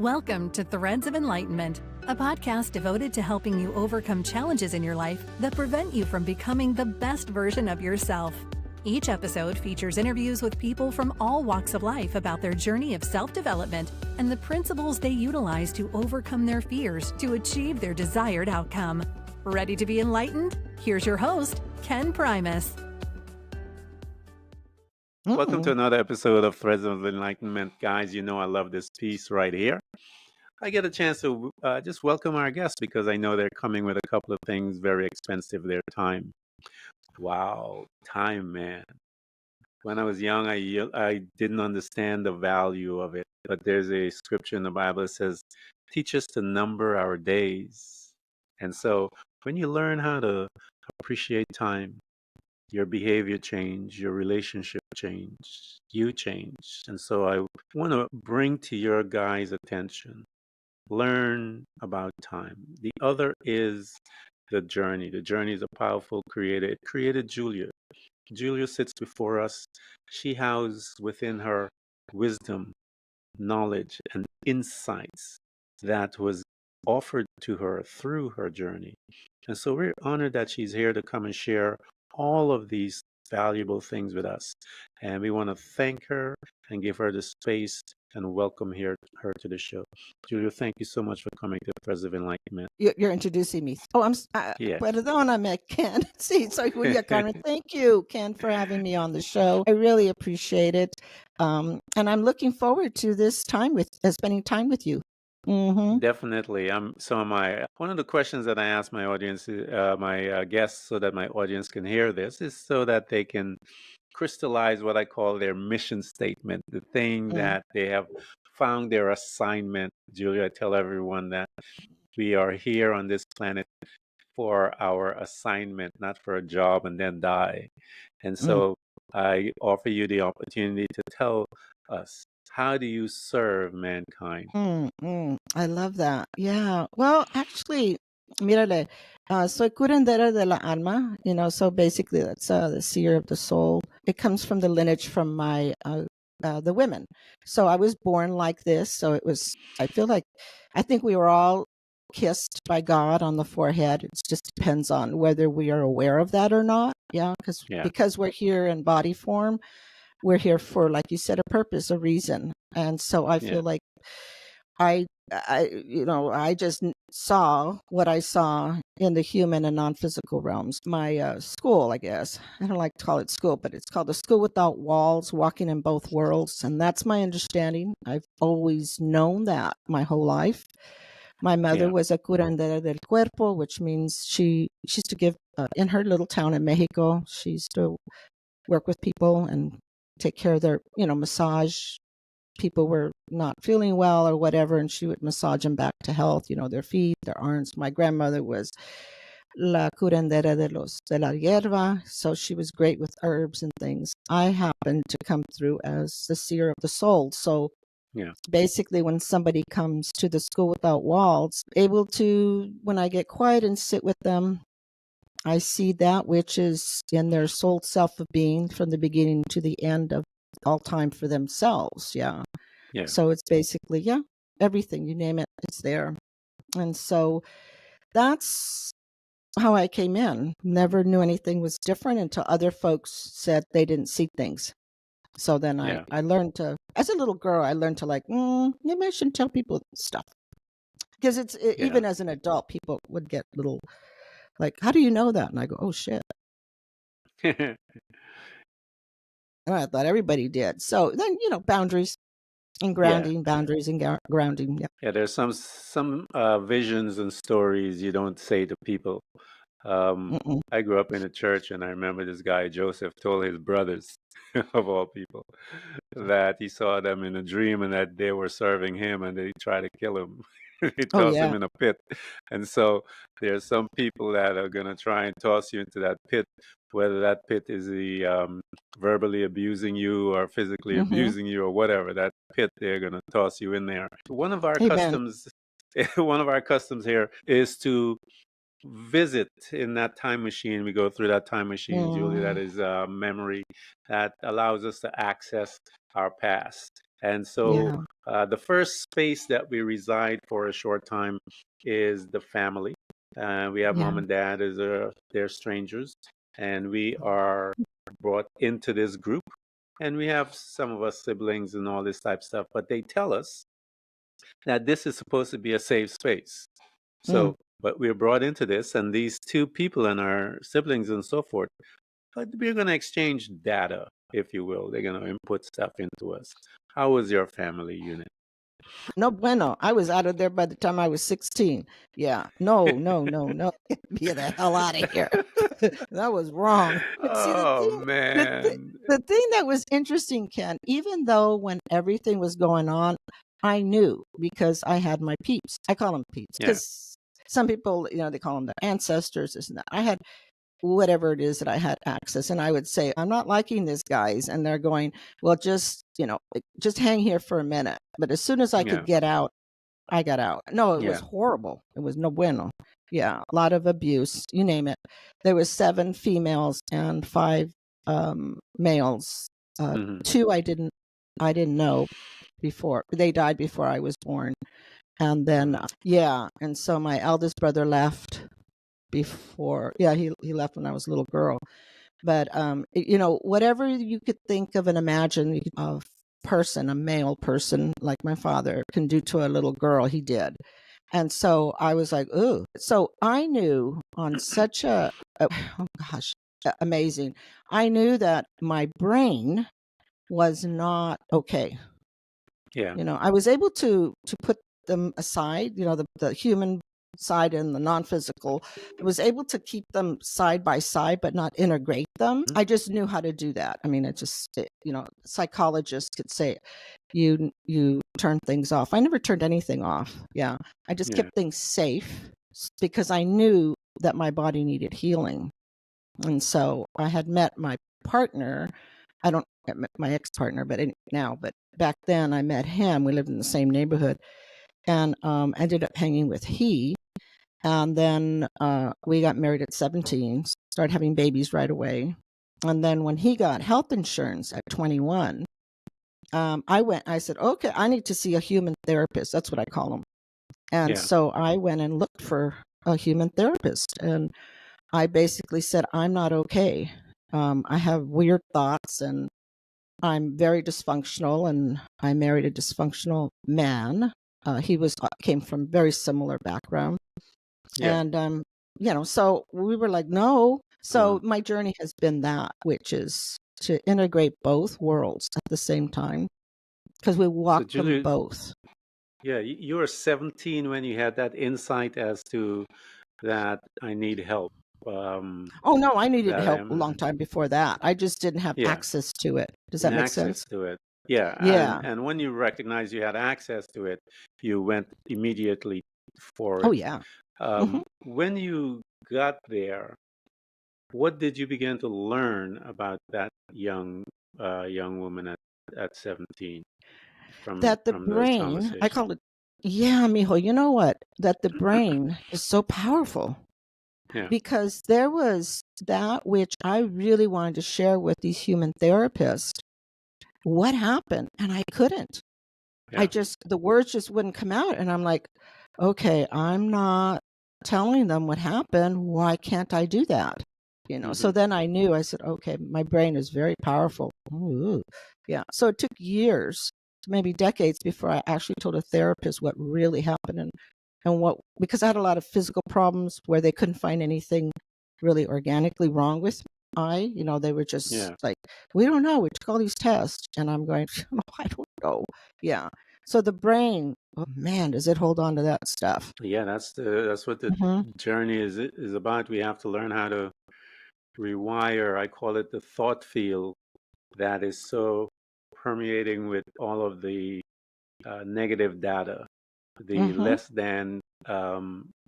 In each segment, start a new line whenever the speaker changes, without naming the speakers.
Welcome to Threads of Enlightenment, a podcast devoted to helping you overcome challenges in your life that prevent you from becoming the best version of yourself. Each episode features interviews with people from all walks of life about their journey of self-development and the principles they utilize to overcome their fears to achieve their desired outcome. Ready to be enlightened? Here's your host, Ken Primus.
Welcome to another episode of Threads of Enlightenment. Guys, you know I love this piece right here. I get a chance to just welcome our guests because I know they're coming with a couple of things very expensive, their time. Wow, time, man. When I was young, I didn't understand the value of it. But there's a scripture in the Bible that says, teach us to number our days. And so when you learn how to appreciate time, your behavior change, your relationship change, you change. And so I want to bring to your guys' attention, learn about time. The other is the journey. The journey is a powerful creator. It created Julia. Julia sits before us. She houses within her wisdom, knowledge, and insights that was offered to her through her journey. And so we're honored that she's here to come and share all of these valuable things with us. And we want to thank her and give her the space and welcome her to the show. Julia, thank you so much for coming to Threads of Enlightenment.
You're introducing me. Oh,
Yes.
Perdóname, Ken. Sí, soy Julia Carmen. Thank you, Ken, for having me on the show. I really appreciate it. And I'm looking forward to this time spending time with you. Mm-hmm.
Definitely. So am I. One of the questions that I ask my audience, my guests, so that my audience can hear this, is so that they can crystallize what I call their mission statement, the thing that they have found their assignment. Julia, I tell everyone that we are here on this planet for our assignment, not for a job and then die. And so I offer you the opportunity to tell us, how do you serve mankind?
I love that. Yeah. Well, actually, mírale, soy curandera de la Alma, so basically that's the seer of the soul. It comes from the lineage from my the women. So I was born like this. So I think we were all kissed by God on the forehead. It just depends on whether we are aware of that or not. Yeah. Because we're here in body form, we're here for, like you said, a purpose, a reason. And so I feel like I just saw what I saw in the human and non-physical realms. My school, I guess, I don't like to call it school, but it's called the School Without Walls, Walking in Both Worlds. And that's my understanding. I've always known that my whole life. My mother was a curandera del cuerpo, which means she used to give, in her little town in Mexico, she used to work with people and take care of their, massage. People were not feeling well or whatever, and she would massage them back to health, their feet, their arms. My grandmother was la curandera de la hierba, so she was great with herbs and things. I happened to come through as the seer of the soul. So basically, when somebody comes to the School Without Walls, able to, when I get quiet and sit with them, I see that which is in their soul self of being from the beginning to the end of all time for themselves. Yeah. So it's basically, everything, you name it, it's there. And so that's how I came in. Never knew anything was different until other folks said they didn't see things. So then I learned to, as a little girl, I learned to maybe I shouldn't tell people stuff. Because even as an adult, people would get little, like, how do you know that? And I go, oh, shit. And I thought everybody did. So then, boundaries and grounding, boundaries and grounding.
Yeah, there's some visions and stories you don't say to people. I grew up in a church, and I remember this guy, Joseph, told his brothers, of all people, that he saw them in a dream and that they were serving him and they tried to kill him. They toss him in a pit. And so there's some people that are going to try and toss you into that pit, whether that pit is the verbally abusing you or physically abusing you or whatever, that pit, they're going to toss you in there. One of our customs here is to visit in that time machine. We go through that time machine, Julie, that is a memory that allows us to access our past. And so
Yeah.
the first space that we reside for a short time is the family. We have mom
Yeah.
and dad as they're strangers, and we are brought into this group. And we have some of us siblings and all this type of stuff, but they tell us that this is supposed to be a safe space.
Mm.
So, but we're brought into this, and these two people and our siblings and so forth, but we're going to exchange data, if you will. They're going to input stuff into us. How was your family unit?
No bueno. I was out of there by the time I was 16. Yeah. No, no, no, no. Get the hell out of here. That was wrong. But see,
Oh
the, th-
man.
the thing that was interesting, Ken, even though when everything was going on, I knew because I had my peeps. I call them peeps
Yeah.
because some people, they call them their ancestors, this and that. I had whatever it is that I had access. And I would say, I'm not liking this, guys. And they're going, well, just hang here for a minute. But as soon as I
Yeah.
could get out, I got out. No, it was
Yeah.
horrible. It was no bueno. Yeah, a lot of abuse, you name it. There was 7 females and 5 males.
Hmm.
2 I didn't know before. They died before I was born. And then and so my eldest brother left before. Yeah, he left when I was a little girl. But whatever you could think of and imagine of person, a male person like my father can do to a little girl, he did. And so I was like, ooh. So I knew on such oh gosh, amazing. I knew that my brain was not okay.
Yeah.
I was able to put them aside, the human side and the non-physical. I was able to keep them side by side, but not integrate them. I just knew how to do that. I mean, psychologists could say you turn things off. I never turned anything off. Yeah. I just
Yeah.
kept things safe because I knew that my body needed healing. And so I had met my partner. I don't my ex-partner, but but back then I met him. We lived in the same neighborhood, and ended up hanging with he. And then we got married at 17, started having babies right away. And then when he got health insurance at 21, I said, okay, I need to see a human therapist. That's what I call them. And so I went and looked for a human therapist. And I basically said, I'm not okay. I have weird thoughts and I'm very dysfunctional, and I married a dysfunctional man. He came from very similar background.
Yeah.
And so we were like, no. So my journey has been that, which is to integrate both worlds at the same time, because we walk them
Julia,
both.
yeah, you were 17 when you had that insight as to that I need help.
Oh no, I needed
That
help a
I'm,
long time before that. I just didn't have
yeah,
access to it. Does that
and
make
access
sense?
to it. Yeah,
Yeah.
and when you recognized you had access to it, you went immediately for
Oh
it.
yeah. Hmm.
When you got there, what did you begin to learn about that young woman at 17
That the
from those
brain, I
conversations?
call it, yeah, mijo, you know what? That the brain is so powerful,
Yeah,
because there was that which I really wanted to share with these human therapists. What happened? And I couldn't.
yeah,
The words just wouldn't come out. And I'm like, okay, I'm not telling them what happened. Why can't I do that? So
hmm,
then I knew. I said, okay, my brain is very powerful. Ooh. Yeah. So it took years, maybe decades, before I actually told a therapist what really happened, and because I had a lot of physical problems where they couldn't find anything really organically wrong with me. They were just
yeah,
like, we don't know. We took all these tests, and I'm going, I don't know. Yeah. So the brain, oh man, does it hold on to that stuff?
yeah. That's what the
Hmm.
journey is about. We have to learn how to rewire. I call it the thought field that is so permeating with all of the negative data, the
Hmm.
less than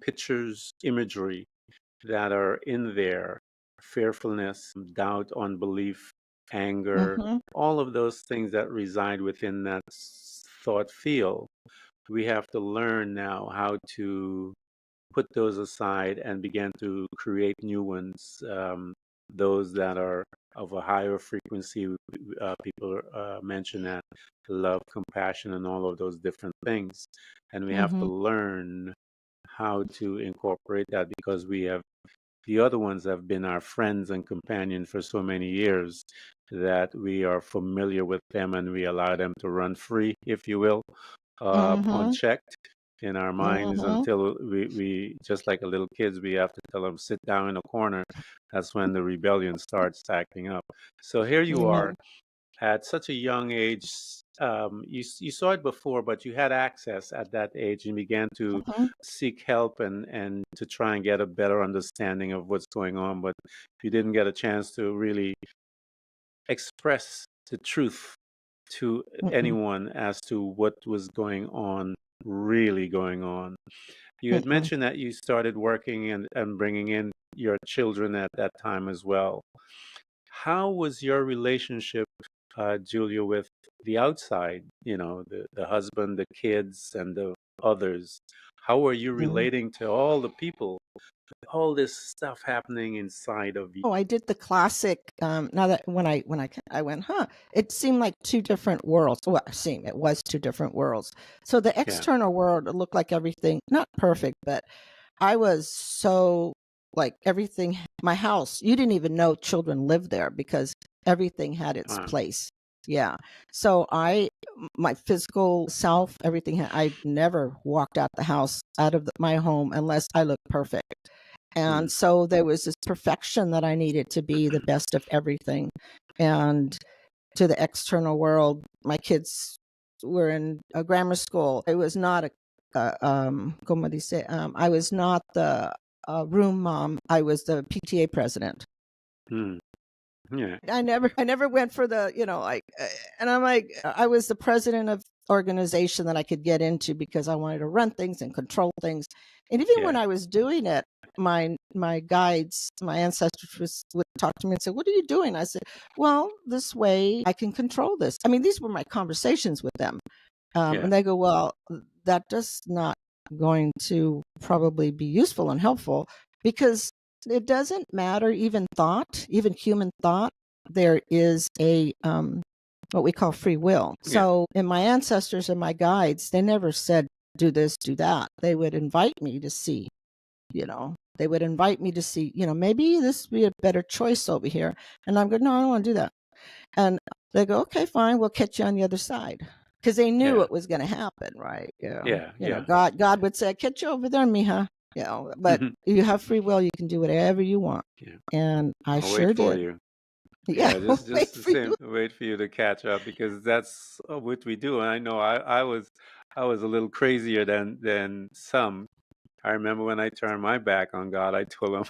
pictures, imagery that are in there, fearfulness, doubt, unbelief, anger,
Hmm.
all of those things that reside within that thought field. We have to learn now how to put those aside and begin to create new ones, those that are of a higher frequency. People mention that love, compassion, and all of those different things. And we have to
Mm-hmm.
learn how to incorporate that because the other ones have been our friends and companions for so many years that we are familiar with them and we allow them to run free, if you will,
Mm-hmm.
unchecked in our minds
Mm-hmm.
until we just like a little kids, we have to tell them sit down in a corner. That's when the rebellion starts acting up. So here you
Yeah.
are at such a young age. You saw it before, but you had access at that age and began to
Mm-hmm.
seek help and to try and get a better understanding of what's going on. But you didn't get a chance to really express the truth to
Mm-mm.
anyone as to what was going on, really going on. You had
Mm-mm.
mentioned that you started working and bringing in your children at that time as well. How was your relationship, Julia, with the outside, the husband, the kids, and the others? How were you
Mm.
relating to all the people, all this stuff happening inside of you?
Oh, I did the classic. Now that I went, huh? It seemed like two different worlds. Well, it was two different worlds. So the
Yeah.
external world looked like everything, not perfect, but I was so like everything. My house, you didn't even know children lived there because everything had its
Wow.
place. Yeah. So my physical self, everything. I never walked out the house, out of my home, unless I looked perfect.
Mm.
And so there was this perfection that I needed to be the best of everything. And to the external world, my kids were in a grammar school. It was not como dice, I was not the room mom. I was the PTA president.
Mm. Yeah.
I never went for the, and I'm like, I was the president of organization that I could get into because I wanted to run things and control things. And even when
Yeah.
I was doing it, my guides, my ancestors would talk to me and say, "What are you doing?" I said, "Well, this way I can control this." I mean, these were my conversations with them,
Yeah.
and they go, "Well, that does not going to probably be useful and helpful because it doesn't matter even thought, even human thought. There is a what we call free will.
Yeah.
So, in my ancestors and my guides, they never said do this, do that. They would invite me to see, they would invite me to see, maybe this would be a better choice over here. And I'm going, no, I don't want to do that. And they go, okay, fine, we'll catch you on the other side. Because they knew
Yeah.
it was going to happen, right?
Yeah. Yeah.
God would say, catch you over there, mija. But you have free will, you can do whatever you want.
Yeah.
And I
I'll wait
sure
for
did.
you.
Yeah,
Yeah, just
wait
the
for
same.
you.
Wait for you to catch up because that's what we do. And I know I was a little crazier than some. I remember when I turned my back on God, I told him,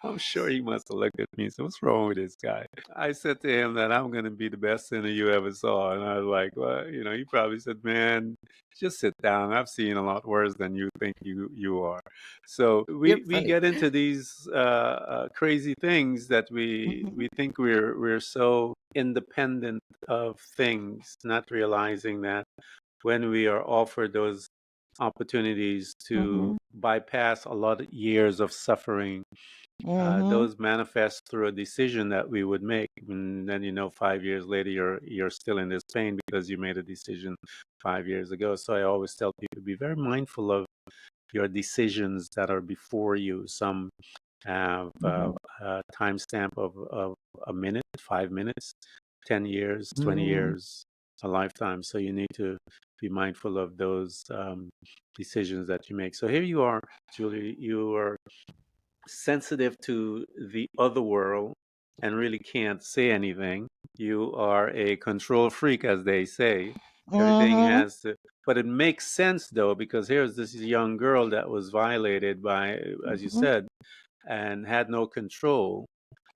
I'm sure he must have looked at me and said, what's wrong with this guy? I said to him that I'm going to be the best sinner you ever saw. And I was like, well, he probably said, man, just sit down. I've seen a lot worse than you think you are. So
You're
we
funny.
get into these crazy things that
Mhm.
we think we're so independent of things, not realizing that when we are offered those opportunities to
Mhm.
bypass a lot of years of suffering,
Mhm.
those manifest through a decision that we would make. And then, 5 years later, you're still in this pain because you made a decision 5 years ago. So I always tell people, be very mindful of your decisions that are before you. Some have
Mhm.
a timestamp of a minute, 5 minutes, 10 years, 20
Mhm.
years, a lifetime. So you need to be mindful of those decisions that you make. So here you are, Julie. You are sensitive to the other world and really can't say anything. You are a control freak, as they say. Everything
Mhm.
has to, but it makes sense though, because here's this young girl that was violated by, as you
Mhm.
said, and had no control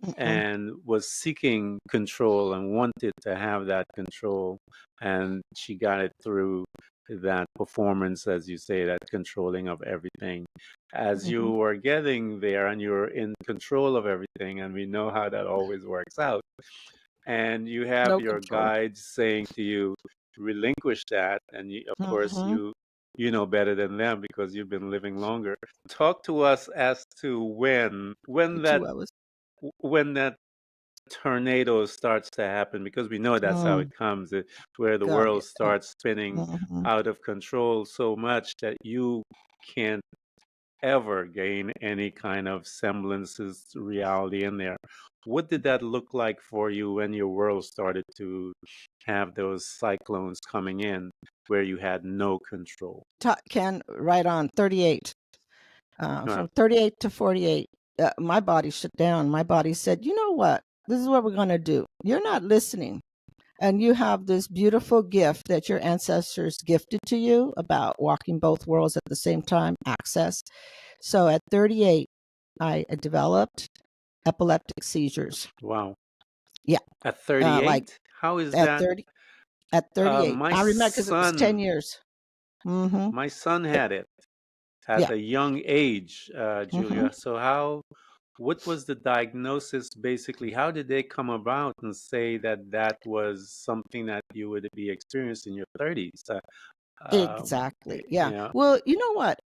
Mhm.
and was seeking control and wanted to have that control. And she got it through that performance, as you say, that controlling of everything. As
Mhm.
you are getting there and you're in control of everything, and we know how that always works out, and you have
No
your
control.
guides saying to you, relinquish that. And of course,
Mhm.
you know better than them because you've been living longer. Talk to us as to when
For
that
2 hours.
when that tornado starts to happen, because we know that's how it comes, where the
God,
world
yeah.
starts spinning
Mhm.
out of control so much that you can't ever gain any kind of semblances to reality in there. What did that look like for you when your world started to have those cyclones coming in where you had no control?
Ken, right on 38.
Wow.
From 38 to 48, my body shut down. My body said, you know what? This is what we're going to do. You're not listening. And you have this beautiful gift that your ancestors gifted to you about walking both worlds at the same time, access. So at 38, I developed epileptic seizures.
Wow.
Yeah.
At
Like
38? How is
at
that?
30, at 38.
My
I remember because it was 10
son,
years. Mm-hmm.
my son had it at
Yeah.
a young age,
Mm-hmm.
Julia. So what was the diagnosis basically? How did they come about and say that that was something that you would be experiencing in your 30s?
Exactly. Yeah.
Yeah.
Well, you know what?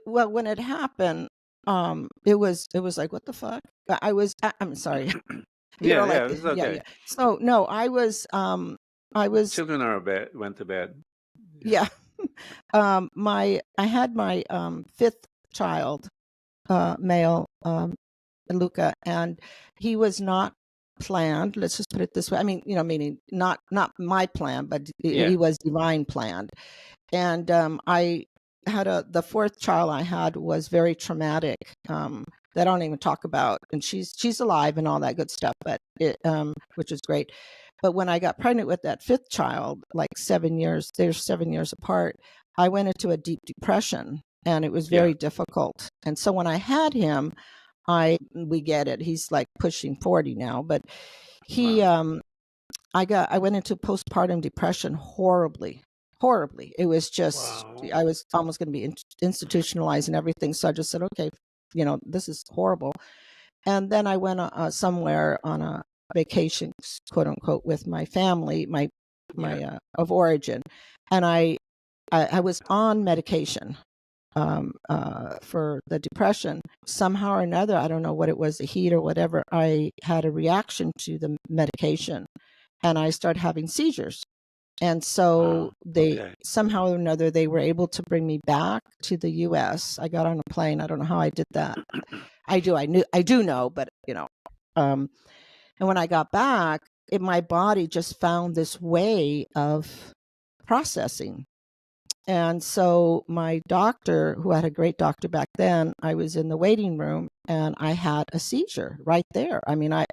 Well, when it happened, it was like, what the fuck? I'm sorry.
Yeah,
Like,
yeah, it's
yeah,
okay.
yeah. So no, I was,
Children are went to bed.
yeah. I had my, fifth child, male, Luca, and he was not planned. Let's just put it this way. I mean, meaning not my plan, but
Yeah,
he was divine planned. And I had the fourth child I had was very traumatic. That I don't even talk about, and she's alive and all that good stuff, but which is great. But when I got pregnant with that fifth child, like 7 years, they're 7 years apart, I went into a deep depression, and it was
yeah.
very difficult. And so when I had him, we get it. He's like pushing 40 now, but he
Wow.
I went into postpartum depression horribly. Horribly. It was just,
Wow.
I was almost going to be institutionalized and everything. So I just said, okay, this is horrible. And then I went somewhere on a vacation, quote unquote, with my family, my
Yeah,
of origin, and I was on medication for the depression. Somehow or another, I don't know what it was, the heat or whatever. I had a reaction to the medication, and I started having seizures. And so
wow.
they
Okay.
somehow or another they were able to bring me back to the US. I got on a plane. I don't know how I did that. I do know, but um and when I got back, my body just found this way of processing. And so my doctor, who had a great doctor back then, I was in the waiting room and I had a seizure right there. I mean, I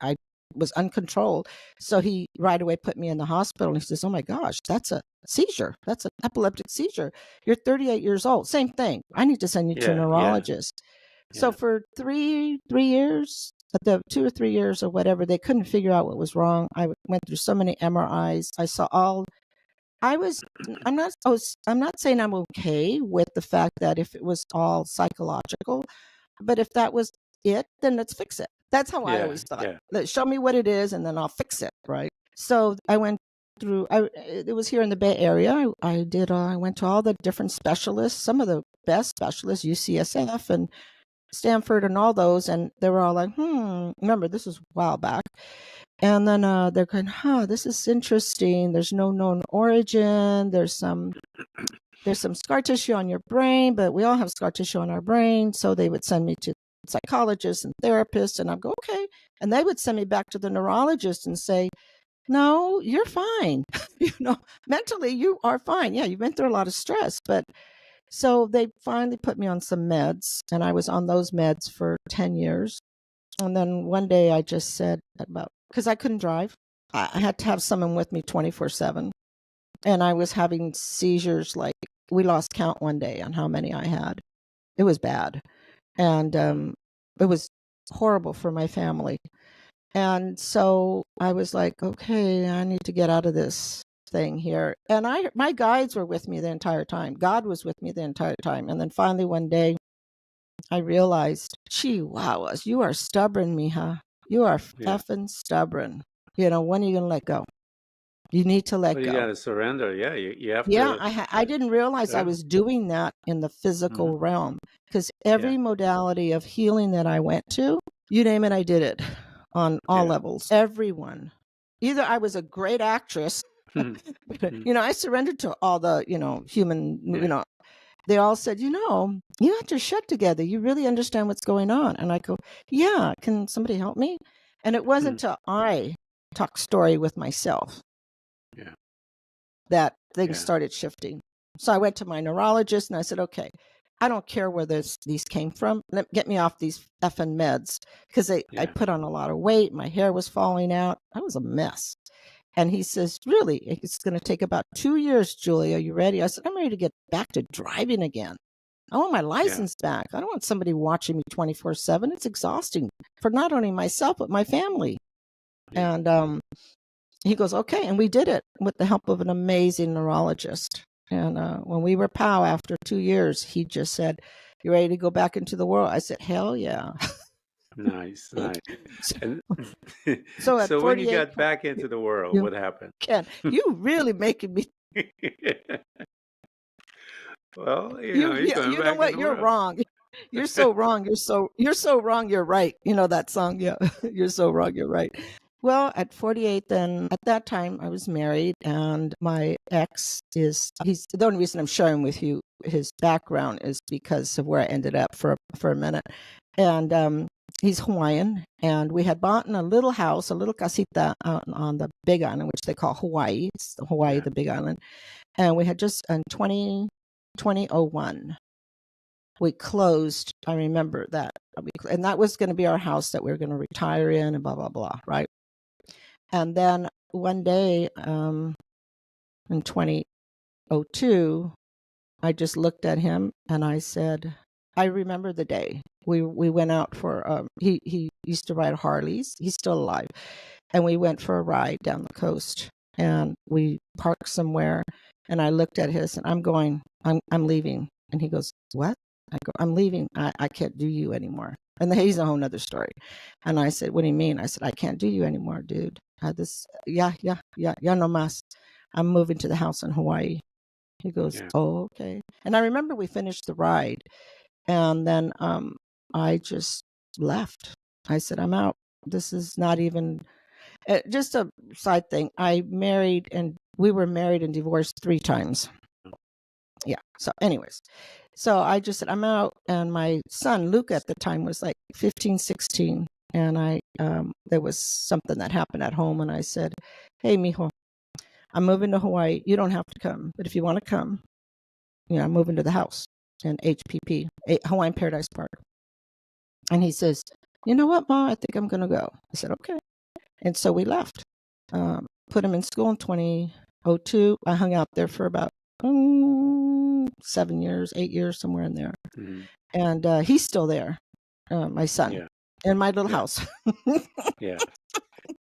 was uncontrolled. So he right away put me in the hospital, and he says, "Oh my gosh, that's a seizure. That's an epileptic seizure. You're 38 years old. Same thing. I need to send you to a
Yeah, yeah,
neurologist." So
yeah,
for three years, the 2 or 3 years or whatever, they couldn't figure out what was wrong. I went through so many MRIs. I saw all I was I'm not saying I'm okay with the fact that if it was all psychological, but if that was it, then let's fix it. That's how I
yeah,
always thought.
yeah,
Show me what it is, and then I'll fix it, right? So I went through. It was here in the Bay Area. I did. I went to all the different specialists, some of the best specialists, UCSF and Stanford, and all those, and they were all like, Remember, this was a while back. And then they're going, this is interesting. There's no known origin. There's some scar tissue on your brain, but we all have scar tissue on our brain. So they would send me to psychologists and therapists, and I'd go, okay. And they would send me back to the neurologist and say, no, you're fine. Mentally you are fine. Yeah, you've been through a lot of stress. But so they finally put me on some meds, and I was on those meds for 10 years. And then one day I just said, because I couldn't drive, I had to have someone with me 24/7. And I was having seizures, like we lost count one day on how many I had. It was bad. And it was horrible for my family. And so I was like, okay, I need to get out of this thing here. And my guides were with me the entire time. God was with me the entire time. And then finally one day I realized, gee, wow, you are stubborn, mija. You are
yeah.
effing stubborn. When are you going to let go? You need to let
Well, you
go.
got to surrender. Yeah, you have
Yeah,
to.
I didn't realize I
Yeah.
was doing that in the
Hmm.
physical realm, because
Yeah.
every modality of healing that I went to, you name it, I did it. on all levels. Everyone. Either I was a great actress, I surrendered to all the, human, they all said, you have your shit together. You really understand what's going on. And I go, yeah, can somebody help me? And it wasn't until I talked story with myself that things started shifting. So I went to my neurologist and I said, okay, I don't care where these came from. Get me off these effing meds, because I put on a lot of weight. My hair was falling out. I was a mess. And he says, really, it's going to take about 2 years, Julia. Are you ready? I said, I'm ready to get back to driving again. I want my license back. I don't want somebody watching me 24/7. It's exhausting for not only myself, but my family. And he goes, okay. And we did it with the help of an amazing neurologist. And when we were POW after 2 years, he just said, you ready to go back into the world? I said, hell yeah.
Nice. And
so at
so when you
48,
got back into the world, what happened?
Ken, you really making me.
Well, you're going back
what?
in the
You're
world.
wrong. You're so wrong. You're so wrong. You're right. You know that song? Yeah. You're so wrong. You're right. Well, at 48, then at that time I was married, and my ex he's the only reason I'm sharing with you his background is because of where I ended up for a minute. And he's Hawaiian, and we had bought in a little house, a little casita on the Big Island, which they call Hawaii. It's Hawaii, the Big Island. And we had just in 2001, we closed. I remember that. And that was going to be our house that we were going to retire in and blah, blah, blah, right? And then one day in 2002, I just looked at him and I said, I remember the day we went out for, he used to ride Harleys. He's still alive. And we went for a ride down the coast, and we parked somewhere, and I looked at his and I'm leaving. And he goes, what? I go, I'm leaving. I can't do you anymore. And he's a whole nother story. And I said, what do you mean? I said, I can't do you anymore, dude. Yeah, no mas. I'm moving to the house in Hawaii. He goes, oh, okay. And I remember we finished the ride, and then I just left. I said, I'm out. This is not even just a side thing. We were married and divorced 3 times. Yeah. So anyways, so I just said, I'm out. And my son, Luke, at the time was like 15, 16. And there was something that happened at home. And I said, hey, mijo, I'm moving to Hawaii. You don't have to come. But if you want to come, I'm moving to the house in HPP, Hawaiian Paradise Park. And he says, you know what, Ma, I think I'm going to go. I said, okay. And so we left, put him in school in 2002. I hung out there for about 7 years, 8 years, somewhere in there. Mm-hmm. And he's still there, my son, in my little house.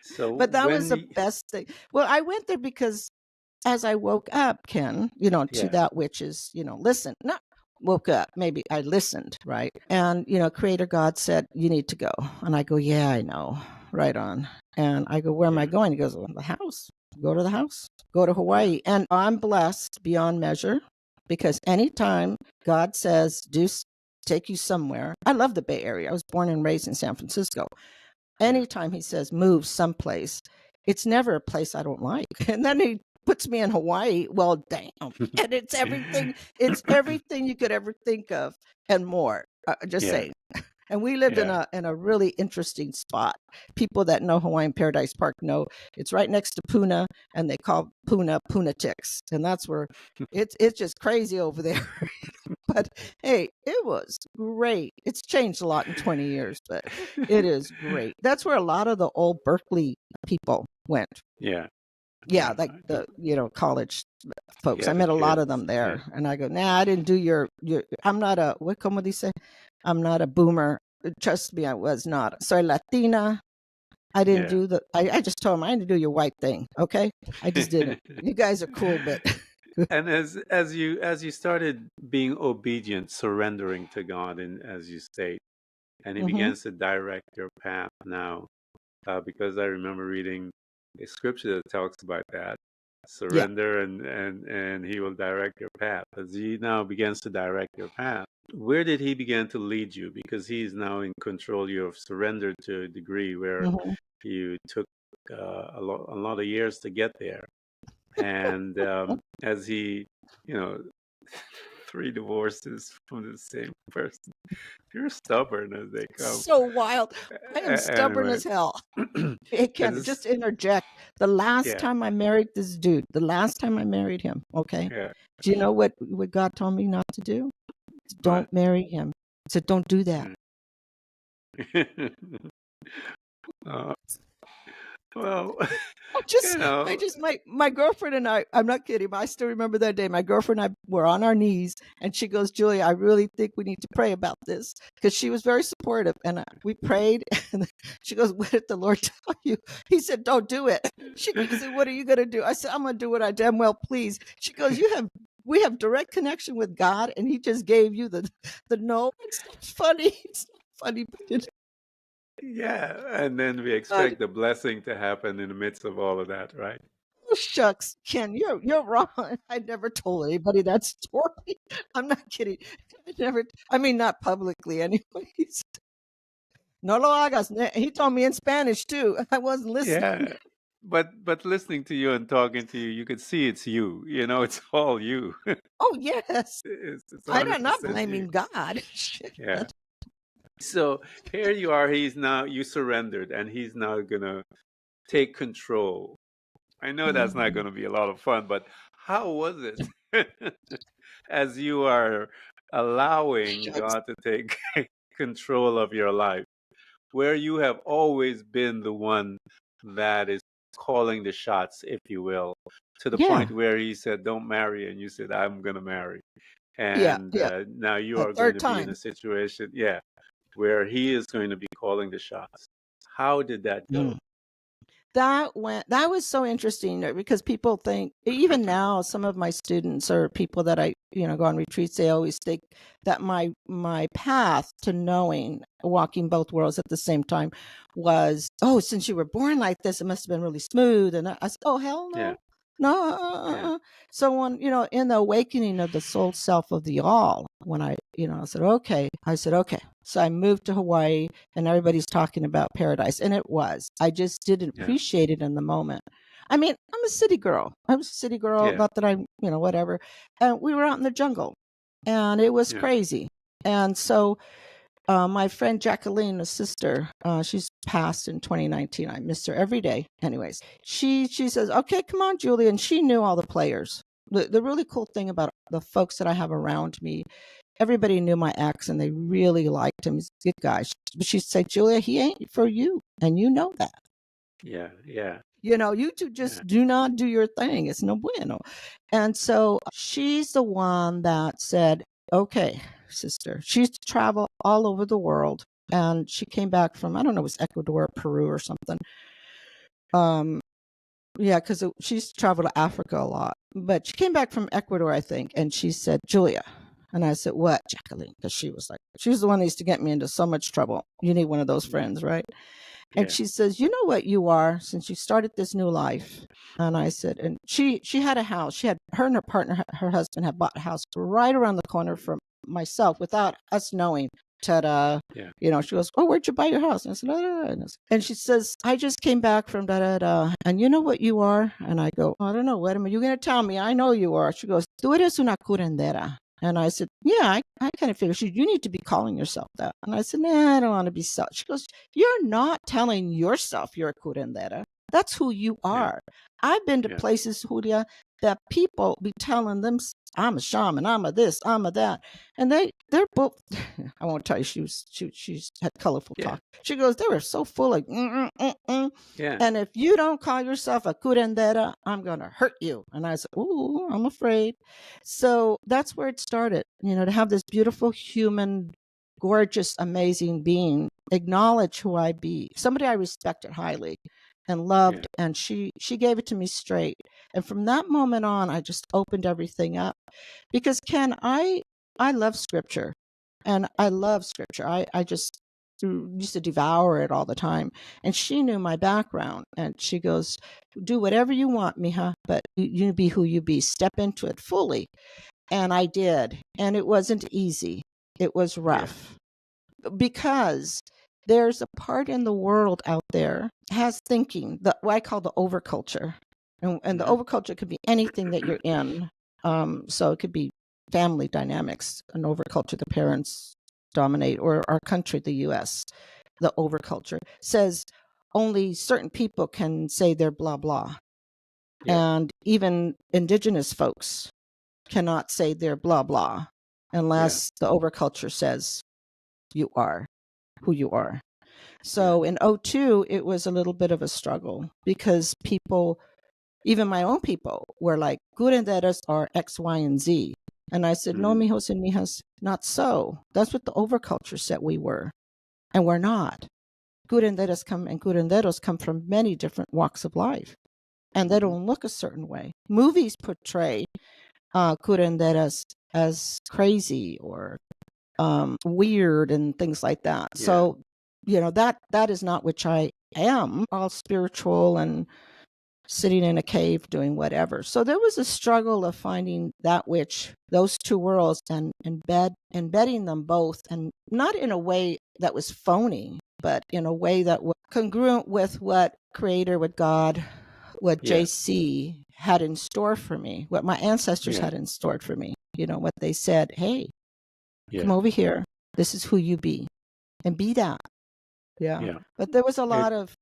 So,
but that was the best thing. Well, I went there because as I woke up, Ken, to that which is, listen, not woke up, maybe I listened, right? And, Creator God said, you need to go. And I go, yeah, I know. Right on. And I go, where am I going? He goes, well, the house. Go to the house. Go to Hawaii. And I'm blessed beyond measure, because anytime God says, take you somewhere. I love the Bay Area. I was born and raised in San Francisco. Anytime he says move someplace, it's never a place I don't like. And then he puts me in Hawaii. Well, damn. And it's everything you could ever think of and more. Just saying. And we lived in a really interesting spot. People that know Hawaiian Paradise Park know it's right next to Puna, and they call Puna Punatics. And that's where it's just crazy over there. But hey, it was great. It's changed a lot in 20 years, but it is great. That's where a lot of the old Berkeley people went. Yeah, like the college folks. I met a lot of them there, and I go, nah, I didn't do your. I'm not a what would he say? I'm not a boomer. Trust me, I was not. Soy Latina. I didn't do the. I just told him I didn't do your white thing. Okay, I just didn't. You guys are cool, but.
And as you started being obedient, surrendering to God, and as you state, and He begins to direct your path now, because I remember reading a scripture that talks about that. Surrender and He will direct your path. As He now begins to direct your path, where did he begin to lead you? Because he's now in control. You have surrendered to a degree where
Mhm.
you took a lot of years to get there. And as he, you know, 3 divorces from the same person, you're stubborn as they come.
So wild. I am stubborn
Anyway,
as hell. It can
it's
just interject. The last
yeah,
time I married this dude, the last time I married him, okay?
yeah.
Do you know what God told me not to do?
But
Don't marry him. He said, don't do that.
uh, well,
I
you
just,
know,
my girlfriend and I'm not kidding, but I still remember that day. My girlfriend and I were on our knees, and she goes, Julia, I really think we need to pray about this, because she was very supportive. And we prayed, and she goes, what did the Lord tell you? He said, don't do it. She said, what are you going to do? I said, I'm going to do what I damn well please. She goes, we have direct connection with God, and he just gave you the no. It's not funny. It's not funny, but
yeah, and then we expect the blessing to happen in the midst of all of that, right?
oh, shucks, Ken, you're wrong. I never told anybody that story. I'm not kidding. I mean, not publicly, anyways. No lo hagas. He told me in Spanish too. I wasn't listening.
Yeah, but listening to you and talking to you, you could see it's you. You know, it's all you.
Oh yes,
It's
I'm not
100% you.
blaming God. Shit.
Yeah. So here you are. You surrendered, and he's now gonna take control. I know that's not
Mhm.
gonna be a lot of fun, but how was it as you are allowing
Shucks.
God to take control of your life, where you have always been the one that is calling the shots, if you will, to the
Yeah,
point where he said, "Don't marry," and you said, "I'm gonna marry,"
yeah,
and
yeah.
now you
A
are going
third
to be in
time.
a situation, yeah, where he is going to be calling the shots. How did that go?
Mm. That was so interesting, because people think, even now, some of my students or people that I go on retreats, they always think that my path to knowing, walking both worlds at the same time, was, oh, since you were born like this, it must have been really smooth. And I said, oh, hell
Yeah,
no. No.
yeah,
So when, in the awakening of the soul self of the all, when I said, okay, so I moved to Hawaii, and everybody's talking about paradise, and it was. I just didn't
yeah,
appreciate it in the moment. I mean, I'm a city girl. I was a city girl,
yeah,
not that I'm, whatever. And we were out in the jungle, and it was
yeah,
crazy. And so my friend Jacqueline, a sister, she's passed in 2019. I miss her every day. Anyways, she says, "Okay, come on, Julia," and she knew all the players. The really cool thing about the folks that I have around me, everybody knew my ex, and they really liked him. He's a good guy. But she'd say, "Julia, he ain't for you, and you know that.
yeah, yeah,
You two
yeah,
just do not do your thing. It's no bueno." And so she's the one that said, okay, sister. She used to travel all over the world. And she came back from, I don't know, it was Ecuador, Peru, or something. Yeah, because she's traveled to Africa a lot. But she came back from Ecuador, I think. And she said, Julia. And I said, what, Jacqueline? Because she was the one that used to get me into so much trouble. You need one of those
yeah,
friends, right? And
yeah,
she says, you know what you are since you started this new life? And I said, and she had a house. She had, her and her partner, her husband, had bought a house right around the corner from myself without us knowing. Ta-da.
yeah,
She goes, oh, where'd you buy your house? And I said, da, da. And she says, I just came back from da da da. And you know what you are? And I go, I don't know. What am you going to tell me? I know you are. She goes, tú eres una curandera. And I said, yeah, I kind of figured you need to be calling yourself that. And I said, nah, I don't want to be so. She goes, you're not telling yourself you're a curandera. That's who you
yeah,
are. I've been to
yeah,
places, Julia, that people be telling them, I'm a shaman, I'm a this, I'm a that. And they're both, I won't tell you, she's had colorful
yeah,
talk. She goes, they were so full of,
yeah,
and if you don't call yourself a curandera, I'm going to hurt you. And I said, ooh, I'm afraid. So that's where it started, to have this beautiful human, gorgeous, amazing being acknowledge who I be, somebody I respected highly and
yeah,
loved. And she gave it to me straight. And from that moment on, I just opened everything up, because Ken, I love scripture, and I love scripture. I just used to devour it all the time. And she knew my background, and she goes, do whatever you want, mija, but you be who you be, step into it fully. And I did. And it wasn't easy. It was rough because there's a part in the world out there has thinking, what I call the overculture. And the overculture could be anything that you're in. So it could be family dynamics, an overculture, the parents dominate, or our country, the US, the overculture says only certain people can say they're blah, blah. Yeah. And even indigenous folks cannot say they're blah, blah, unless the overculture says you are who you are. So in 2002, it was a little bit of a struggle because people, even my own people, were like, curanderas are X, Y, and Z. And I said, no, mijos and mijas, not so. That's what the overculture said we were. And we're not. Curanderas and curanderos come from many different walks of life. And they don't look a certain way. Movies portray curanderas as crazy or weird and things like that. Yeah. So, that is not which I am, all spiritual and sitting in a cave doing whatever. So there was a struggle of finding that which, those two worlds, and embedding them both, and not in a way that was phony, but in a way that was congruent with what Creator, what God, what JC had in store for me, what my ancestors had in store for me. What they said, hey, come over here. This is who you be. And be that. Yeah. But there was a lot of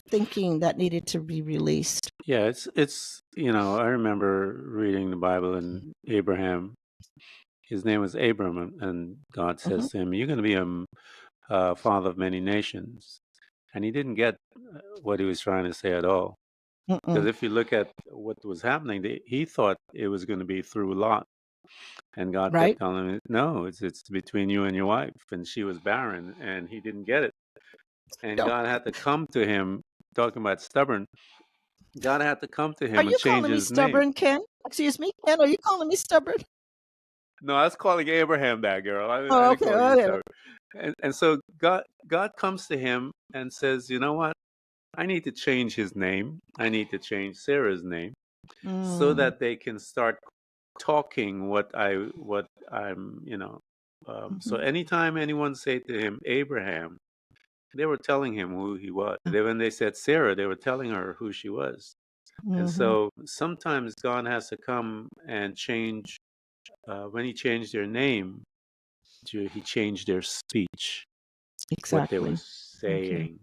thinking that needed to be released.
Yeah, it's I remember reading the Bible, and Abraham, his name was Abram, and God says to him, you're going to be a father of many nations. And he didn't get what he was trying to say at all. Because if you look at what was happening, he thought it was going to be through Lot. And God kept telling him, no, it's between you and your wife. And she was barren, and he didn't get it. And God had to come to him, talking about stubborn. God had to come to him and change his name.
Are you calling me stubborn, Ken? Excuse me, Ken, are you calling me stubborn?
No, I was calling Abraham that, girl. I didn't call you stubborn. And so God comes to him and says, you know what? I need to change his name. I need to change Sarah's name so that they can start talking what I'm, So anytime anyone say to him, Abraham, they were telling him who he was. When they said Sarah, they were telling her who she was. And so sometimes God has to come and change. When he changed their name, he changed their speech, what they were saying.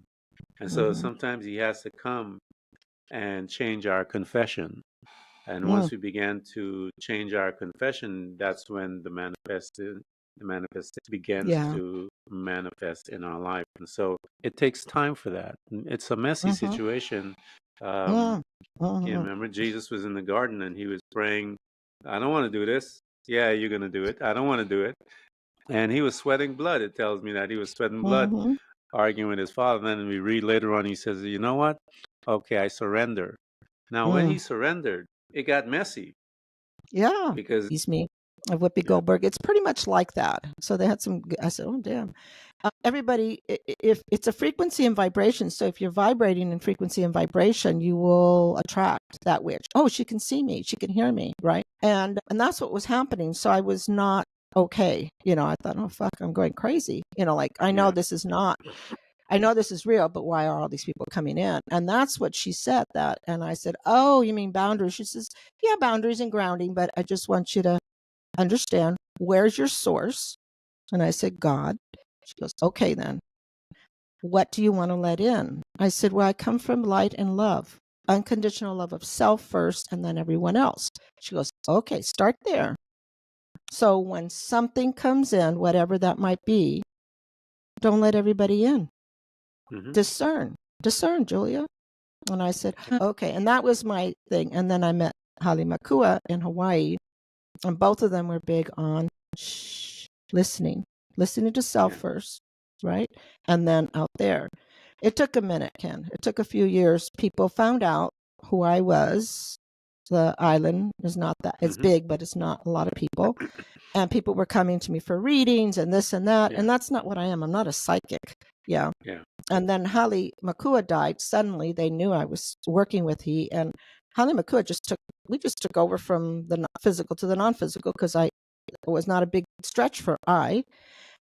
And so sometimes he has to come and change our confession. And once we began to change our confession, that's when the manifest begins to manifest in our life. And so it takes time for that. It's a messy situation. Remember, Jesus was in the garden and he was praying, I don't want to do this. Yeah, you're going to do it. I don't want to do it. And he was sweating blood. It tells me that he was sweating blood, arguing with his father. And then we read later on, he says, you know what? Okay, I surrender. Now, when he surrendered, it got messy.
Yeah.
Because
Excuse me. Of Whoopi Goldberg. It's pretty much like that. So they had some, I said, oh, damn. Everybody, if it's a frequency and vibration. So if you're vibrating in frequency and vibration, you will attract that witch. Oh, she can see me. She can hear me. Right. And that's what was happening. So I was not okay. I thought, oh, fuck, I'm going crazy. I know this is not. I know this is real, but why are all these people coming in? And that's what she said that. And I said, oh, you mean boundaries? She says, yeah, boundaries and grounding, but I just want you to understand, where's your source? And I said, God. She goes, okay, then. What do you want to let in? I said, well, I come from light and love, unconditional love of self first and then everyone else. She goes, okay, start there. So when something comes in, whatever that might be, don't let everybody in. Discern, Julia. And I said, okay. And that was my thing. And then I met Hale Makua in Hawaii. And both of them were big on listening to self first, right? And then out there. It took a minute, Ken. It took a few years. People found out who I was. The island is not that, it's big, but it's not a lot of people. And people were coming to me for readings and this and that. And that's not what I am. I'm not a psychic. Yeah. And then Hale Makua died. Suddenly they knew I was working with he. And Hale Makua we just took over from the physical to the non-physical because it was not a big stretch for I.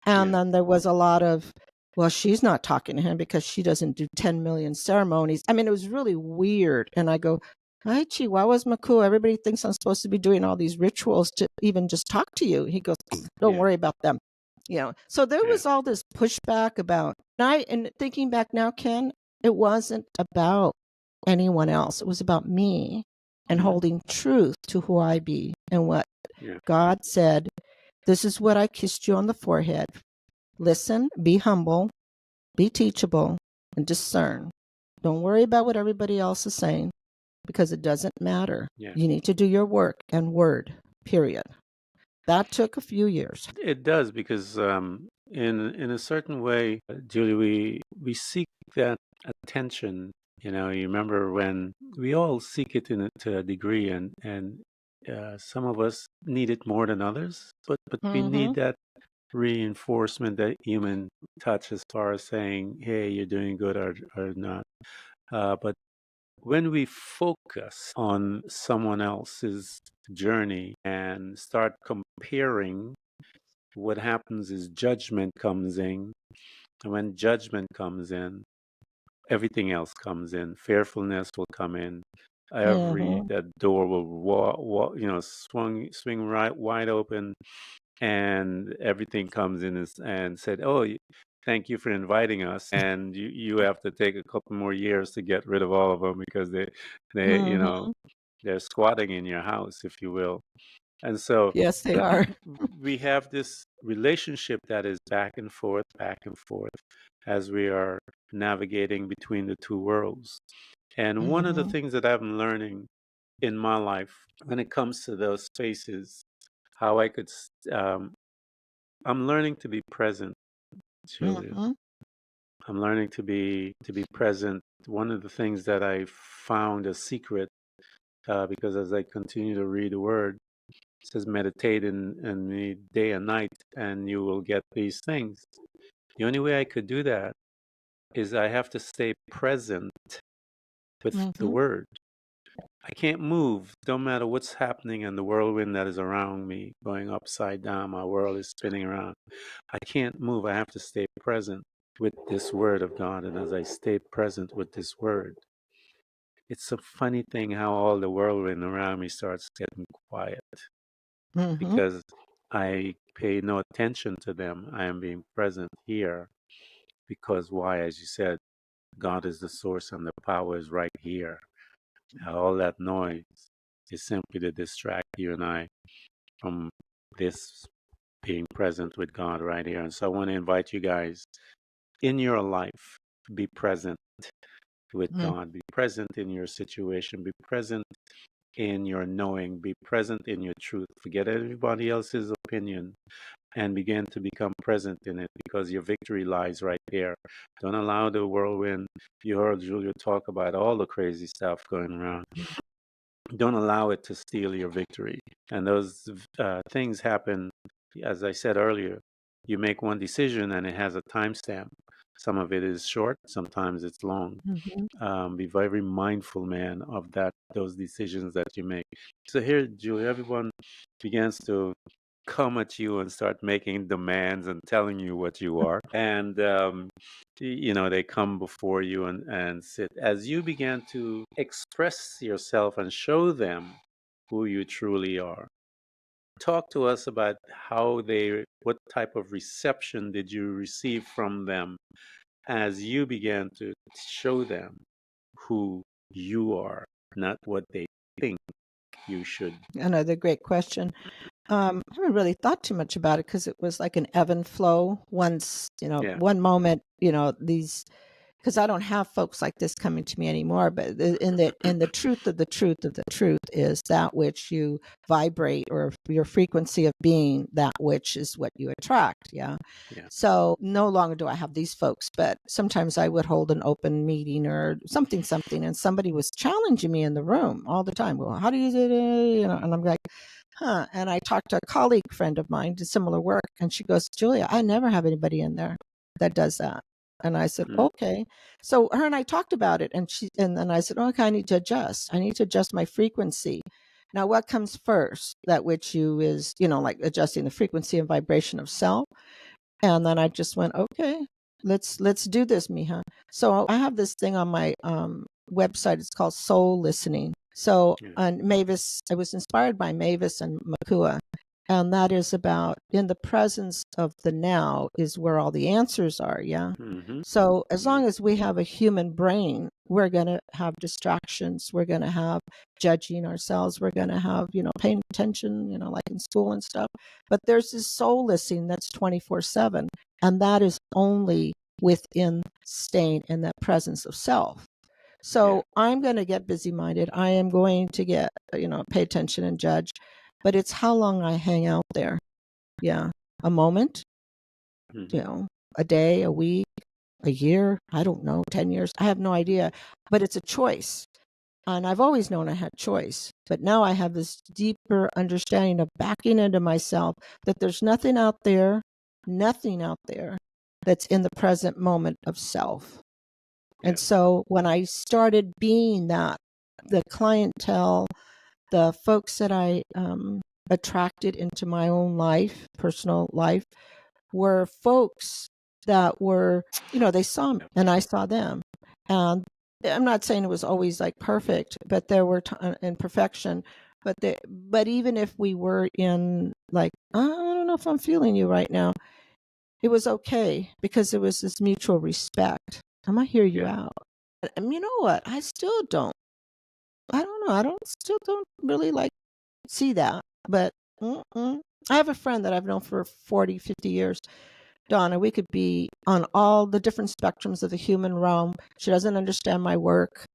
And then there was a lot of, well, she's not talking to him because she doesn't do 10 million ceremonies. I mean, it was really weird. And I go, hi, Chihuahuas Maku. Everybody thinks I'm supposed to be doing all these rituals to even just talk to you. He goes, don't worry about them. So there was all this pushback about, and thinking back now, Ken, it wasn't about anyone else. It was about me and holding truth to who I be and what God said. This is what I kissed you on the forehead. Listen, be humble, be teachable, and discern. Don't worry about what everybody else is saying because it doesn't matter. You need to do your work and word, period. That took a few years.
It does, because in a certain way, Julie, we seek that attention. You remember when we all seek it to a degree, and some of us need it more than others, but we need that reinforcement, that human touch, as far as saying, hey, you're doing good or not. But when we focus on someone else's journey and start comparing, what happens is judgment comes in. And when judgment comes in, everything else comes in. Fearfulness will come in. That door will swing right wide open, and everything comes in and said, oh, thank you for inviting us, and you have to take a couple more years to get rid of all of them, because they're squatting in your house, if you will. And so
yes, they are.
We have this relationship that is back and forth as we are navigating between the two worlds. And one of the things that I'm learning in my life when it comes to those spaces, how I could I'm learning to be present, Julia. I'm learning to be present. One of the things that I found a secret, because as I continue to read the word, it says meditate in me day and night, and you will get these things. The only way I could do that is I have to stay present with the word. I can't move, don't matter what's happening in the whirlwind that is around me, going upside down, my world is spinning around. I can't move, I have to stay present with this word of God. And as I stay present with this word, it's a funny thing how all the whirlwind around me starts getting quiet, because I pay no attention to them. I am being present here, because why? As you said, God is the source and the power is right here. All that noise is simply to distract you and I from this being present with God right here. And so I want to invite you guys in your life, be present with God, be present in your situation, be present in your knowing, be present in your truth. Forget everybody else's opinion and begin to become present in it, because your victory lies right there. Don't allow the whirlwind. You heard Julia talk about all the crazy stuff going around. Don't allow it to steal your victory. And those things happen, as I said earlier. You make one decision and it has a timestamp. Some of it is short, sometimes it's long. Be very mindful, man, of those decisions that you make. So here, Julie, everyone begins to come at you and start making demands and telling you what you are. And, they come before you and sit. As you begin to express yourself and show them who you truly are, talk to us about what type of reception did you receive from them as you began to show them who you are, not what they think you should.
Another great question. I haven't really thought too much about it because it was like an ebb and flow. Once, one moment, because I don't have folks like this coming to me anymore. But in the truth of the truth of the truth is that which you vibrate, or your frequency of being, that which is what you attract. Yeah. So no longer do I have these folks, but sometimes I would hold an open meeting or something, and somebody was challenging me in the room all the time. Well, how do you do it? And I'm like, huh. And I talked to a colleague friend of mine, did similar work, and she goes, Julia, I never have anybody in there that does that. And I said, okay. So her and I talked about it, and then I said, okay, I need to adjust my frequency. Now, what comes first? That which you is, like adjusting the frequency and vibration of self. And then I just went, okay, let's do this, mija. So I have this thing on my website. It's called Soul Listening. So
Yeah.
on Mavis, I was inspired by Mavis and Makua. And that is about in the presence of the now is where all the answers are. Yeah.
Mm-hmm.
So as
Yeah.
long as we have a human brain, we're going to have distractions. We're going to have judging ourselves. We're going to have, paying attention, like in school and stuff. But there's this soul listening that's 24/7. And that is only within staying in that presence of self. So
Yeah.
I'm going to get busy minded. I am going to get, pay attention and judge. But it's how long I hang out there. Yeah. A moment,
Mm-hmm.
a day, a week, a year, I don't know, 10 years. I have no idea. But it's a choice. And I've always known I had choice. But now I have this deeper understanding of backing into myself that there's nothing out there that's in the present moment of self. And
Yeah.
so when I started being that, the clientele, the folks that I attracted into my own life, personal life, were folks that were, they saw me and I saw them. And I'm not saying it was always like perfect, but there were imperfection. But even if we were in like, I don't know if I'm feeling you right now, it was okay because there was this mutual respect. I'm gonna hear you
Yeah.
out. And you know what? I don't know. Still don't really like see that. But I have a friend that I've known for 40, 50 years. Donna, we could be on all the different spectrums of the human realm. She doesn't understand my work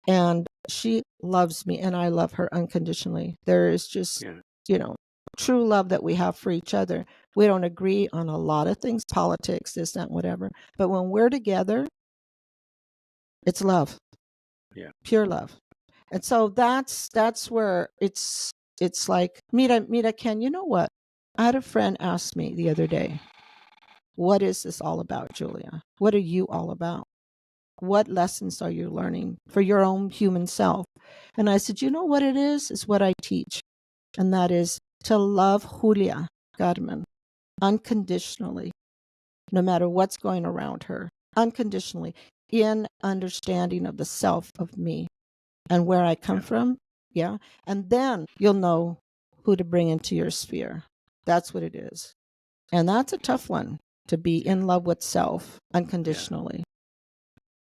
and she loves me and I love her unconditionally. There is just,
Yeah.
true love that we have for each other. We don't agree on a lot of things, politics, this, that, whatever. But when we're together, it's love.
Yeah.
Pure love. And so that's where it's like, Mira, Ken, you know what? I had a friend ask me the other day, what is this all about, Julia? What are you all about? What lessons are you learning for your own human self? And I said, you know what it is? It's what I teach. And that is to love Julia Carmen unconditionally, no matter what's going around her, unconditionally, in understanding of the self of me and where I come
Yeah.
from. Yeah. And then you'll know who to bring into your sphere. That's what it is. And that's a tough one to be
Yeah.
in love with self
Yeah.
unconditionally.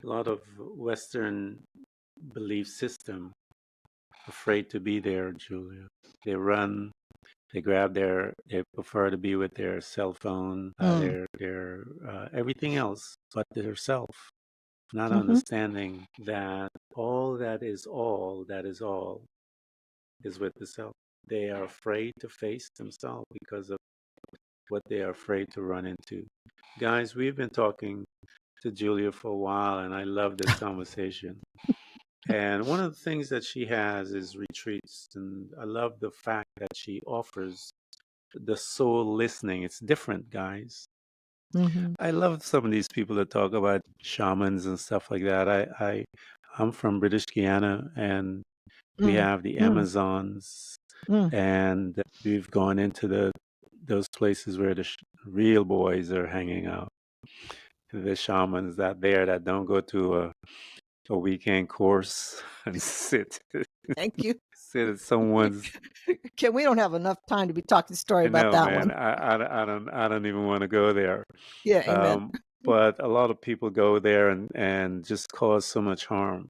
A lot of Western belief system afraid to be there, Julia. They run. They they prefer to be with their cell phone,
Mm.
their everything else but their self, not
Mm-hmm.
understanding that all that is all is with the self. They are afraid to face themselves because of what they are afraid to run into. Guys, we've been talking to Julia for a while, and I love this conversation. And one of the things that she has is retreats, and I love the fact that she offers the soul listening. It's different, guys.
Mm-hmm.
I love some of these people that talk about shamans and stuff like that. I'm from British Guiana, and we
Mm.
have the
Mm.
Amazons,
Mm.
and we've gone into those places where the real boys are hanging out. The shamans that don't go to a weekend course and
Thank you.
sit at someone's.
Ken, we don't have enough time to be talking story
I
about
know,
that
man.
one.
I don't even want to go there.
Yeah, amen.
But a lot of people go there and just cause so much harm.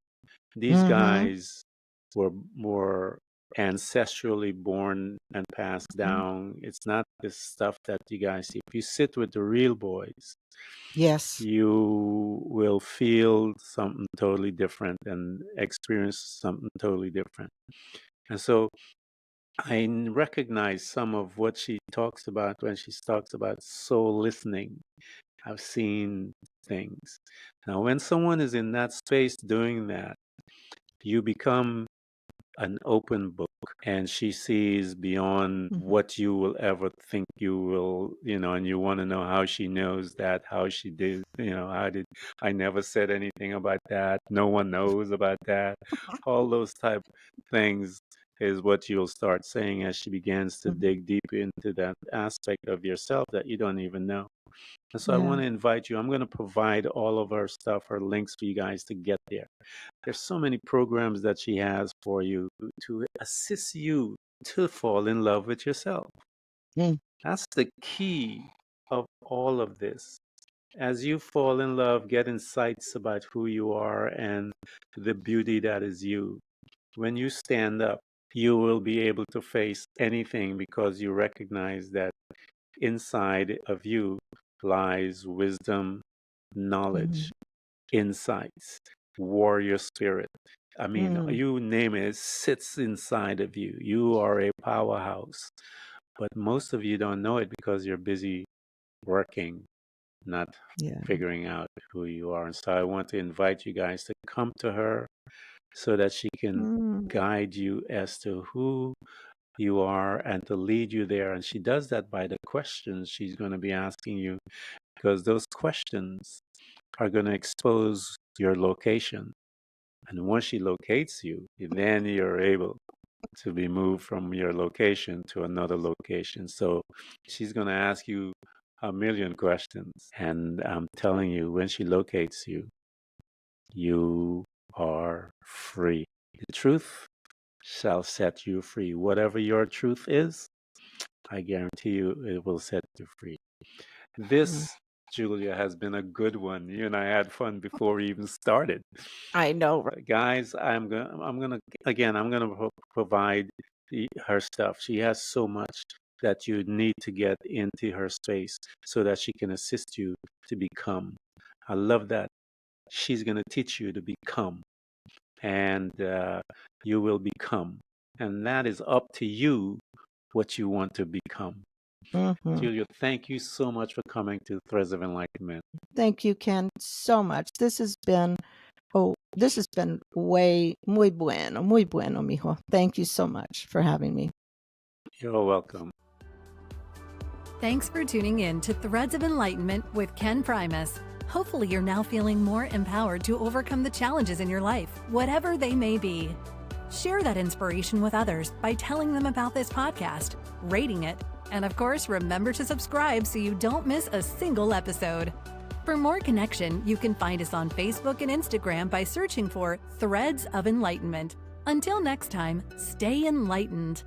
These
Mm-hmm.
guys were more ancestrally born and passed
Mm-hmm.
down. It's not this stuff that you guys see. If you sit with the real boys,
Yes.
you will feel something totally different and experience something totally different. And so I recognize some of what she talks about when she talks about soul listening. I've seen things. Now, when someone is in that space doing that, you become an open book, and she sees beyond
Mm-hmm.
what you will ever think you will, and you want to know how she knows that, how she did, how did I never said anything about that, no one knows about that, all those type things is what you'll start saying as she begins to
Mm-hmm.
dig deep into that aspect of yourself that you don't even know. And so I want to invite you. I'm going to provide all of her stuff, her links for you guys to get there. There's so many programs that she has for you to assist you to fall in love with yourself.
Mm.
That's the key of all of this. As you fall in love, get insights about who you are and the beauty that is you. When you stand up, you will be able to face anything because you recognize that inside of you lies wisdom, knowledge, insights, warrior spirit. I mean, you name it, it sits inside of you. You are a powerhouse. But most of you don't know it because you're busy working, not figuring out who you are. And so I want to invite you guys to come to her so that she can guide you as to who you are and to lead you there. And she does that by the questions she's going to be asking you, because those questions are going to expose your location. And once she locates you, then you're able to be moved from your location to another location. So she's going to ask you a million questions. And I'm telling you, when she locates you, you are free. The truth shall set you free. Whatever your truth is, I guarantee you it will set you free. This, Julia, has been a good one. You and I had fun before we even started.
I know.
Guys, I'm gonna provide her stuff. She has so much that you need to get into her space so that she can assist you to become. I love that. She's gonna teach you to become, and you will become. And that is up to you what you want to become. Julia, thank you so much for coming to Threads of Enlightenment.
Thank you, Ken, so much. This has been muy bueno, mijo. Thank you so much for having me.
You're welcome.
Thanks for tuning in to Threads of Enlightenment with Ken Primus. Hopefully you're now feeling more empowered to overcome the challenges in your life, whatever they may be. Share that inspiration with others by telling them about this podcast, rating it, and of course, remember to subscribe so you don't miss a single episode. For more connection, you can find us on Facebook and Instagram by searching for Threads of Enlightenment. Until next time, stay enlightened.